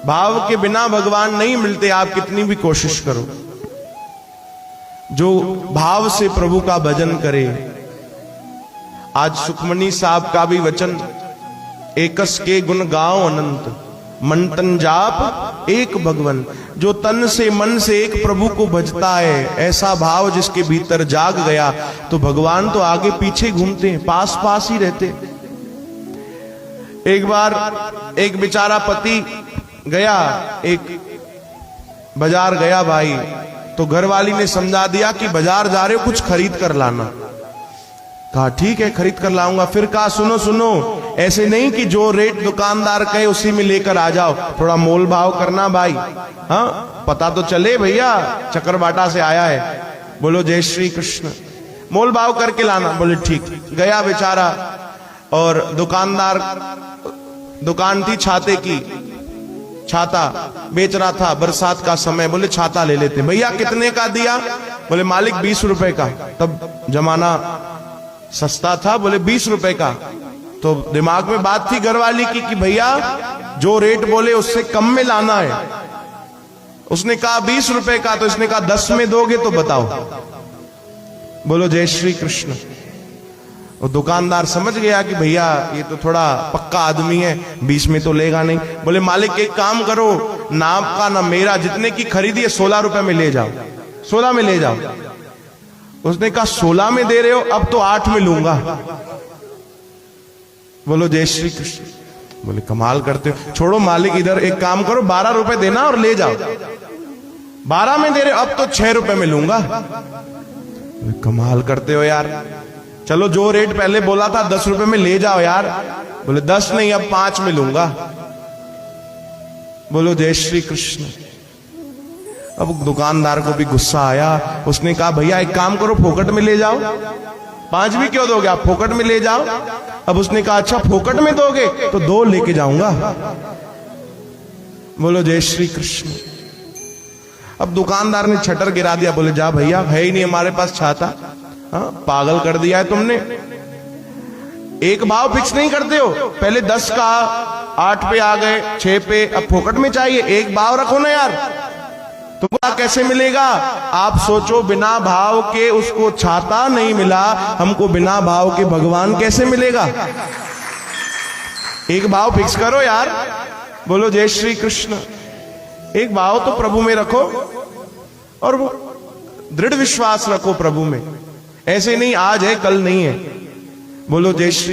भाव के बिना भगवान नहीं मिलते, आप कितनी भी कोशिश करो। जो भाव से प्रभु का भजन करे। आज सुखमनी साहब का भी वचन, एकस के गुण गाओ अनंत, मन तन जाप एक भगवन। जो तन से मन से एक प्रभु को भजता है, ऐसा भाव जिसके भीतर जाग गया, तो भगवान तो आगे पीछे घूमते हैं, पास पास ही रहते। एक बार एक बेचारा पति गया, एक बाजार गया भाई, तो घरवाली ने समझा दिया कि बाजार जा रहे हो, कुछ खरीद कर लाना। कहा ठीक है, खरीद कर लाऊंगा। फिर कहा सुनो सुनो, ऐसे नहीं कि जो रेट दुकानदार कहे उसी में लेकर आ जाओ, थोड़ा मोल भाव करना भाई। हाँ, पता तो चले भैया चकरबाटा से आया है। बोलो जय श्री कृष्ण। मोल भाव करके लाना। बोले ठीक। गया बेचारा, और दुकानदार, दुकान थी छाते की, छाता बेच रहा था, बरसात का समय। बोले छाता ले लेते। भैया कितने का दिया? बोले मालिक 20 रुपए का। तब जमाना सस्ता था। बोले 20 रुपए का। तो दिमाग में बात थी घरवाली की कि भैया जो रेट बोले उससे कम में लाना है। उसने कहा 20 रुपए का, तो इसने कहा 10 में दोगे तो बताओ। बोलो जय श्री कृष्ण। और दुकानदार समझ गया कि भैया ये तो थोड़ा पक्का आदमी है, 20 में तो लेगा नहीं। बोले मालिक एक काम करो, नाप का ना मेरा, जितने की खरीदी है 16 रुपए में ले जाओ, 16 में ले जाओ। उसने कहा 16 में दे रहे हो, अब तो 8 में लूंगा। बोलो जय श्री कृष्ण। बोले कमाल करते हो, छोड़ो मालिक, इधर एक काम करो 12 रुपए देना और ले जाओ। 12 में दे रहे हो, अब तो 6 रुपए में लूंगा। कमाल करते हो यार, चलो जो रेट पहले बोला था 10 रुपए में ले जाओ यार। बोले 10 नहीं, अब 5 में लूंगा। बोलो जय श्री कृष्ण। अब दुकानदार को भी गुस्सा आया। उसने कहा भैया एक काम करो, फोकट में ले जाओ। 5 भी क्यों दोगे आप, फोकट में ले जाओ। अब उसने कहा अच्छा फोकट में दोगे तो 2 लेके जाऊंगा। बोलो जय श्री कृष्ण। अब दुकानदार ने छटर गिरा दिया। बोले जा भैया, है ही नहीं हमारे पास छाता। हाँ, पागल कर दिया है तुमने। एक भाव फिक्स नहीं करते हो, पहले 10 का, 8 पे आ गए, 6 पे, अब फोकट में चाहिए। एक भाव रखो ना यार, तुमको कैसे मिलेगा? आप सोचो, बिना भाव के उसको छाता नहीं मिला, हमको बिना भाव के भगवान कैसे मिलेगा? एक भाव फिक्स करो यार। बोलो जय श्री कृष्ण। एक भाव तो प्रभु में रखो, और वो दृढ़ विश्वास रखो प्रभु में। ऐसे नहीं आज है कल नहीं है। बोलो जय श्री